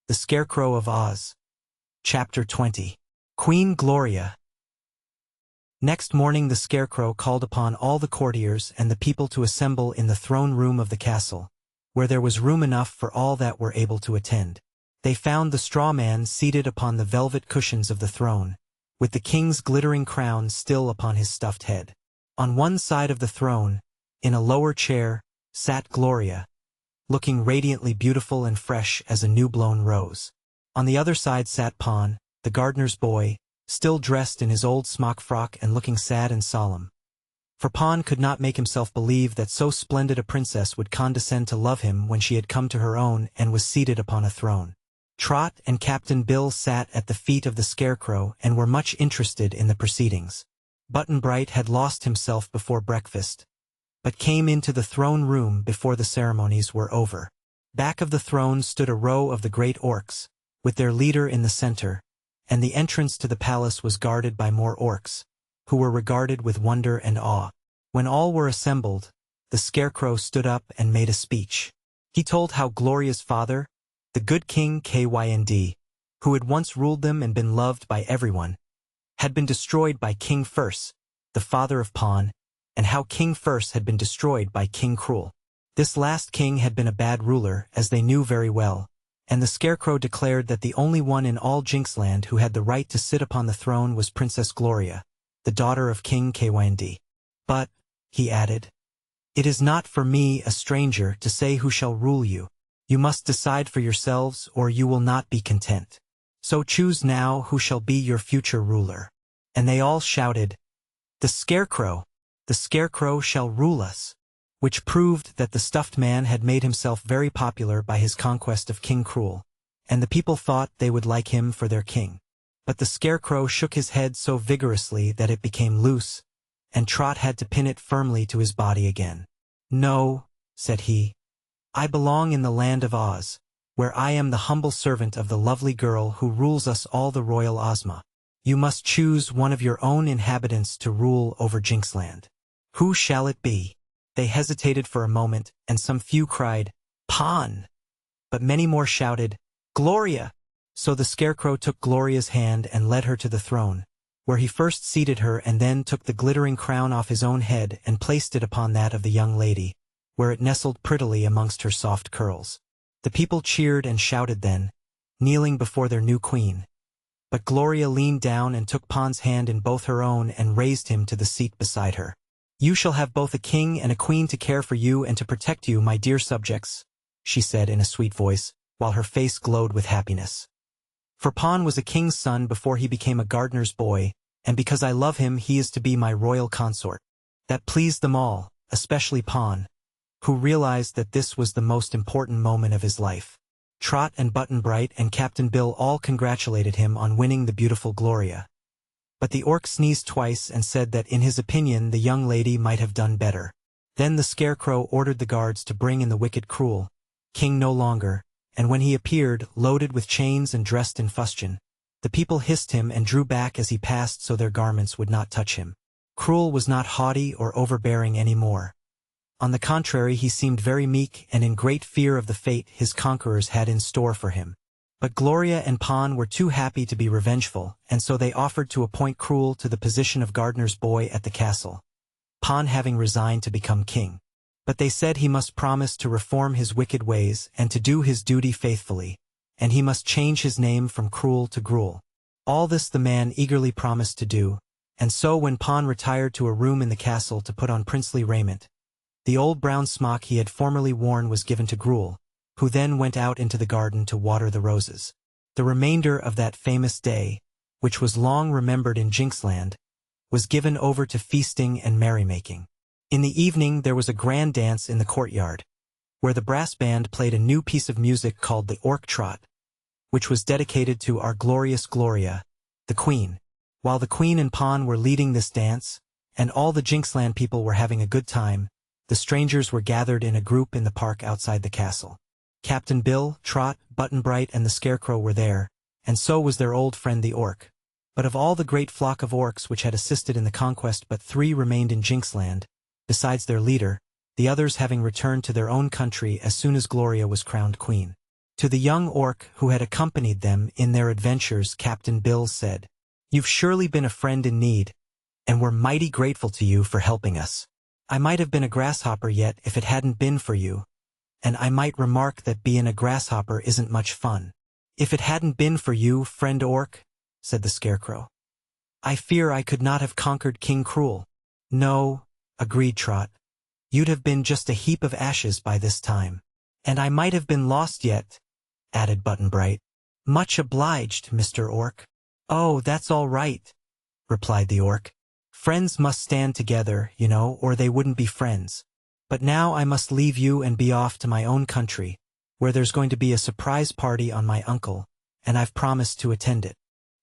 The Scarecrow of Oz. Chapter 20. Queen Gloria. Next morning the Scarecrow called upon all the courtiers and the people to assemble in the throne room of the castle, where there was room enough for all that were able to attend. They found the straw man seated upon the velvet cushions of the throne, with the king's glittering crown still upon his stuffed head. On one side of the throne, in a lower chair, sat Gloria, looking radiantly beautiful and fresh as a new-blown rose. On the other side sat Pon, the gardener's boy, still dressed in his old smock frock and looking sad and solemn. For Pon could not make himself believe that so splendid a princess would condescend to love him when she had come to her own and was seated upon a throne. Trot and Captain Bill sat at the feet of the Scarecrow and were much interested in the proceedings. Button-Bright had lost himself before breakfast, but came into the throne room before the ceremonies were over. Back of the throne stood a row of the great orcs, with their leader in the center, and the entrance to the palace was guarded by more orcs, who were regarded with wonder and awe. When all were assembled, the Scarecrow stood up and made a speech. He told how Gloria's father, the good King Kynd, who had once ruled them and been loved by everyone, had been destroyed by King Furse, the father of Pon, and how King Furse had been destroyed by King Cruel. This last king had been a bad ruler, as they knew very well, and the Scarecrow declared that the only one in all Jinxland who had the right to sit upon the throne was Princess Gloria, the daughter of King Kynd. But, he added, it is not for me, a stranger, to say who shall rule you. You must decide for yourselves or you will not be content. So choose now who shall be your future ruler. And they all shouted, the Scarecrow! The Scarecrow shall rule us, which proved that the stuffed man had made himself very popular by his conquest of King Cruel, and the people thought they would like him for their king. But the Scarecrow shook his head so vigorously that it became loose, and Trot had to pin it firmly to his body again. No, said he, I belong in the land of Oz, where I am the humble servant of the lovely girl who rules us all, the royal Ozma. You must choose one of your own inhabitants to rule over Jinxland. Who shall it be? They hesitated for a moment, and some few cried, Pon! But many more shouted, Gloria! So the Scarecrow took Gloria's hand and led her to the throne, where he first seated her and then took the glittering crown off his own head and placed it upon that of the young lady, where it nestled prettily amongst her soft curls. The people cheered and shouted then, kneeling before their new queen. But Gloria leaned down and took Pon's hand in both her own and raised him to the seat beside her. You shall have both a king and a queen to care for you and to protect you, my dear subjects, she said in a sweet voice, while her face glowed with happiness. For Pon was a king's son before he became a gardener's boy, and because I love him he is to be my royal consort. That pleased them all, especially Pon, who realized that this was the most important moment of his life. Trot and Button-Bright and Captain Bill all congratulated him on winning the beautiful Gloria. But the orc sneezed twice and said that in his opinion the young lady might have done better. Then the Scarecrow ordered the guards to bring in the wicked Cruel, king no longer, and when he appeared, loaded with chains and dressed in fustian, the people hissed him and drew back as he passed so their garments would not touch him. Cruel was not haughty or overbearing any more. On the contrary, he seemed very meek and in great fear of the fate his conquerors had in store for him. But Gloria and Pon were too happy to be revengeful, and so they offered to appoint Cruel to the position of gardener's boy at the castle, Pon having resigned to become king. But they said he must promise to reform his wicked ways and to do his duty faithfully, and he must change his name from Cruel to Gruel. All this the man eagerly promised to do, and so when Pon retired to a room in the castle to put on princely raiment, the old brown smock he had formerly worn was given to Gruel, who then went out into the garden to water the roses. The remainder of that famous day, which was long remembered in Jinxland, was given over to feasting and merrymaking. In the evening there was a grand dance in the courtyard, where the brass band played a new piece of music called the Orc Trot, which was dedicated to our glorious Gloria, the Queen. While the Queen and Pon were leading this dance, and all the Jinxland people were having a good time, the strangers were gathered in a group in the park outside the castle. Captain Bill, Trot, Button-Bright and the Scarecrow were there, and so was their old friend the Orc. But of all the great flock of orcs which had assisted in the conquest, but 3 remained in Jinxland, besides their leader, the others having returned to their own country as soon as Gloria was crowned queen. To the young orc who had accompanied them in their adventures, Captain Bill said, "You've surely been a friend in need, and we're mighty grateful to you for helping us. I might have been a grasshopper yet if it hadn't been for you, and I might remark that being a grasshopper isn't much fun. If it hadn't been for you, friend orc," said the Scarecrow, "I fear I could not have conquered King Cruel." "No," agreed Trot. "You'd have been just a heap of ashes by this time. And I might have been lost yet," added Button-Bright. "Much obliged, Mr. Orc." "Oh, that's all right," replied the orc. "Friends must stand together, you know, or they wouldn't be friends. But now I must leave you and be off to my own country, where there's going to be a surprise party on my uncle, and I've promised to attend it."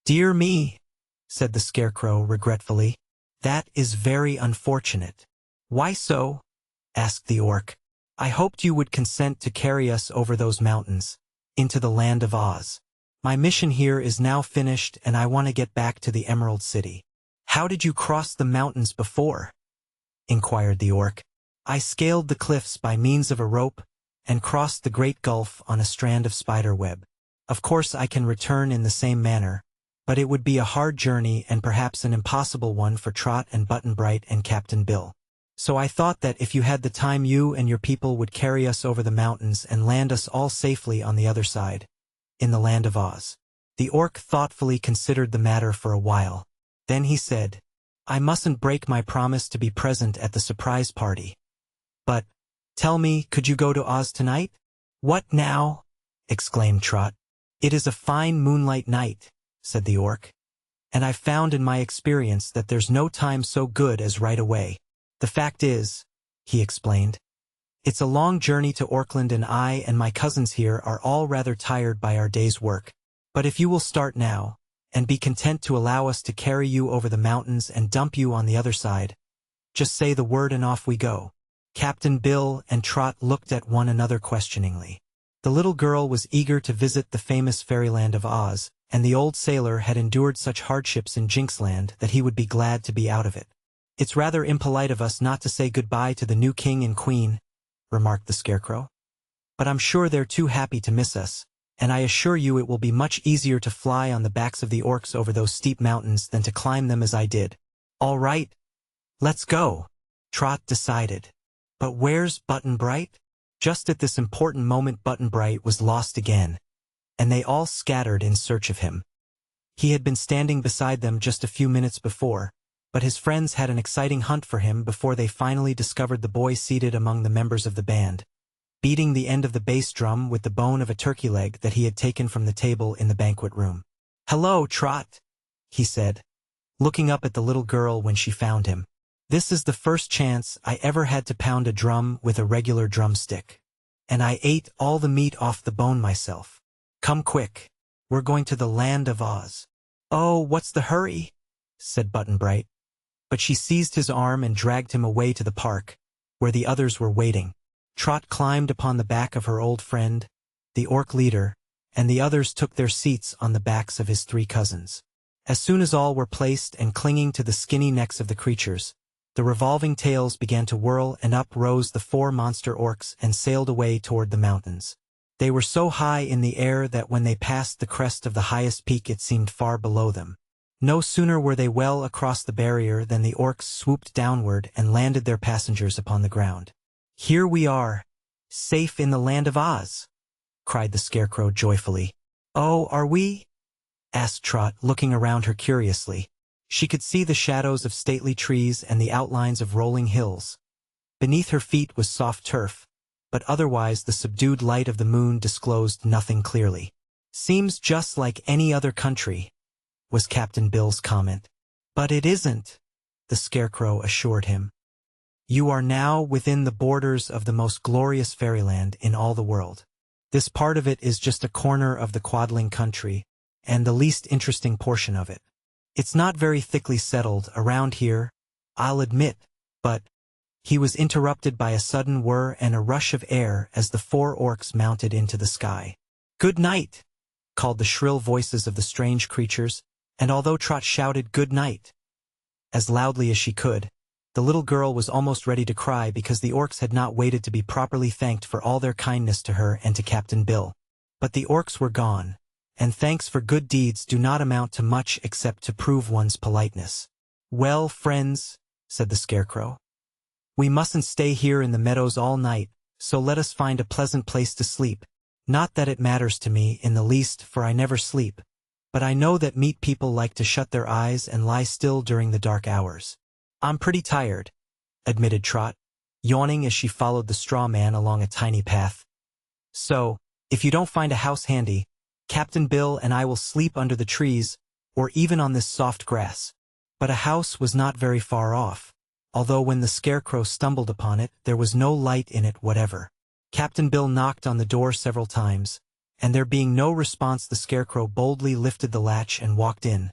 "Dear me," said the Scarecrow regretfully. "That is very unfortunate." "Why so?" asked the orc. "I hoped you would consent to carry us over those mountains, into the land of Oz. My mission here is now finished and I want to get back to the Emerald City." "How did you cross the mountains before?" inquired the orc. "I scaled the cliffs by means of a rope and crossed the Great Gulf on a strand of spider web. Of course I can return in the same manner, but it would be a hard journey and perhaps an impossible one for Trot and Button-Bright and Captain Bill. So I thought that if you had the time, you and your people would carry us over the mountains and land us all safely on the other side, in the land of Oz." The orc thoughtfully considered the matter for a while. Then he said, "I mustn't break my promise to be present at the surprise party. But, tell me, could you go to Oz tonight?" "What now?" exclaimed Trot. "It is a fine moonlight night," said the orc. "And I've found in my experience that there's no time so good as right away. The fact is," he explained, "it's a long journey to Orkland and I and my cousins here are all rather tired by our day's work. But if you will start now, and be content to allow us to carry you over the mountains and dump you on the other side, just say the word and off we go." Captain Bill and Trot looked at one another questioningly. The little girl was eager to visit the famous fairyland of Oz, and the old sailor had endured such hardships in Jinxland that he would be glad to be out of it. "It's rather impolite of us not to say goodbye to the new king and queen," remarked the Scarecrow. "But I'm sure they're too happy to miss us, and I assure you it will be much easier to fly on the backs of the orcs over those steep mountains than to climb them as I did." "All right, let's go," Trot decided. "But where's Button-Bright?" Just at this important moment Button-Bright was lost again, and they all scattered in search of him. He had been standing beside them just a few minutes before, but his friends had an exciting hunt for him before they finally discovered the boy seated among the members of the band, beating the end of the bass drum with the bone of a turkey leg that he had taken from the table in the banquet room. "Hello, Trot," he said, looking up at the little girl when she found him. "This is the first chance I ever had to pound a drum with a regular drumstick. And I ate all the meat off the bone myself. Come quick, we're going to the land of Oz." "Oh, what's the hurry?" said Button-Bright. But she seized his arm and dragged him away to the park, where the others were waiting. Trot climbed upon the back of her old friend, the orc leader, and the others took their seats on the backs of his three cousins. As soon as all were placed and clinging to the skinny necks of the creatures, the revolving tails began to whirl and up rose the four monster orcs and sailed away toward the mountains. They were so high in the air that when they passed the crest of the highest peak it seemed far below them. No sooner were they well across the barrier than the orcs swooped downward and landed their passengers upon the ground. "Here we are, safe in the land of Oz," cried the Scarecrow joyfully. "Oh, are we?" asked Trot, looking around her curiously. She could see the shadows of stately trees and the outlines of rolling hills. Beneath her feet was soft turf, but otherwise the subdued light of the moon disclosed nothing clearly. "Seems just like any other country," was Captain Bill's comment. "But it isn't," the Scarecrow assured him. "You are now within the borders of the most glorious fairyland in all the world. This part of it is just a corner of the Quadling country, and the least interesting portion of it. It's not very thickly settled around here, I'll admit, but—" He was interrupted by a sudden whir and a rush of air as the four orcs mounted into the sky. "Good night!" called the shrill voices of the strange creatures, and although Trot shouted "Good night!" as loudly as she could, the little girl was almost ready to cry because the orcs had not waited to be properly thanked for all their kindness to her and to Captain Bill. But the orcs were gone, and thanks for good deeds do not amount to much except to prove one's politeness. "Well, friends," said the Scarecrow, "we mustn't stay here in the meadows all night, so let us find a pleasant place to sleep. Not that it matters to me in the least, for I never sleep, but I know that meat people like to shut their eyes and lie still during the dark hours." "I'm pretty tired," admitted Trot, yawning as she followed the straw man along a tiny path. "So, if you don't find a house handy, Captain Bill and I will sleep under the trees, or even on this soft grass." But a house was not very far off, although when the Scarecrow stumbled upon it, there was no light in it whatever. Captain Bill knocked on the door several times, and there being no response, the Scarecrow boldly lifted the latch and walked in,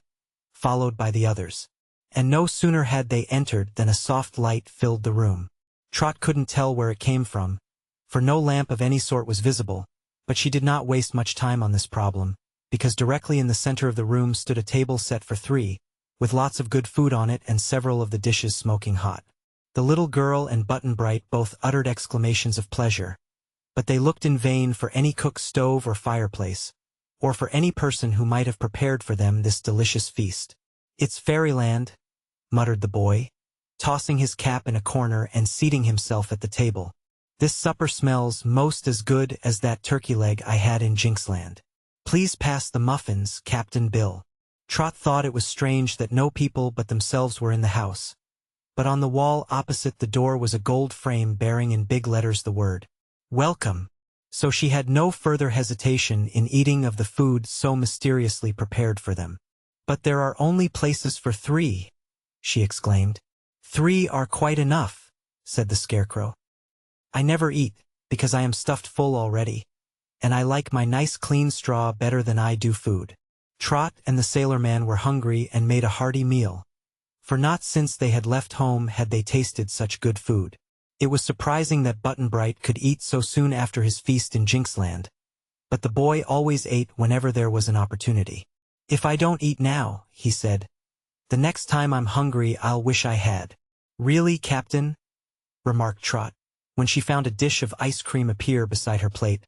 followed by the others. And no sooner had they entered than a soft light filled the room. Trot couldn't tell where it came from, for no lamp of any sort was visible, but she did not waste much time on this problem, because directly in the center of the room stood a table set for 3, with lots of good food on it and several of the dishes smoking hot. The little girl and Button-Bright both uttered exclamations of pleasure, but they looked in vain for any cook stove or fireplace, or for any person who might have prepared for them this delicious feast. "It's fairyland," muttered the boy, tossing his cap in a corner and seating himself at the table. "This supper smells most as good as that turkey leg I had in Jinxland. Please pass the muffins, Captain Bill." Trot thought it was strange that no people but themselves were in the house, but on the wall opposite the door was a gold frame bearing in big letters the word, "Welcome," so she had no further hesitation in eating of the food so mysteriously prepared for them. "But there are only places for 3, she exclaimed. "3 are quite enough," said the Scarecrow. "I never eat, because I am stuffed full already, and I like my nice clean straw better than I do food." Trot and the sailor man were hungry and made a hearty meal, for not since they had left home had they tasted such good food. It was surprising that Button-Bright could eat so soon after his feast in Jinxland, but the boy always ate whenever there was an opportunity. "If I don't eat now," he said, "the next time I'm hungry I'll wish I had." "Really, Captain?" remarked Trot, when she found a dish of ice cream appear beside her plate.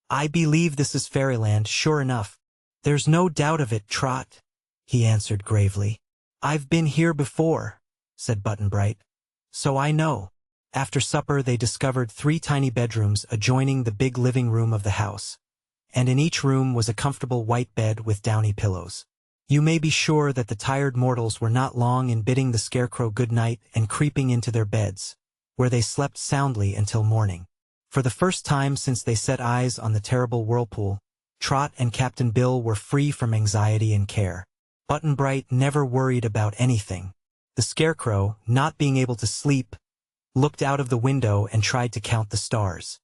"I believe this is fairyland, sure enough." "There's no doubt of it, Trot," he answered gravely. "I've been here before," said Button-Bright, "so I know." After supper they discovered 3 tiny bedrooms adjoining the big living room of the house, and in each room was a comfortable white bed with downy pillows. You may be sure that the tired mortals were not long in bidding the Scarecrow good night and creeping into their beds, where they slept soundly until morning. For the first time since they set eyes on the terrible whirlpool, Trot and Captain Bill were free from anxiety and care. Button-Bright never worried about anything. The Scarecrow, not being able to sleep, looked out of the window and tried to count the stars.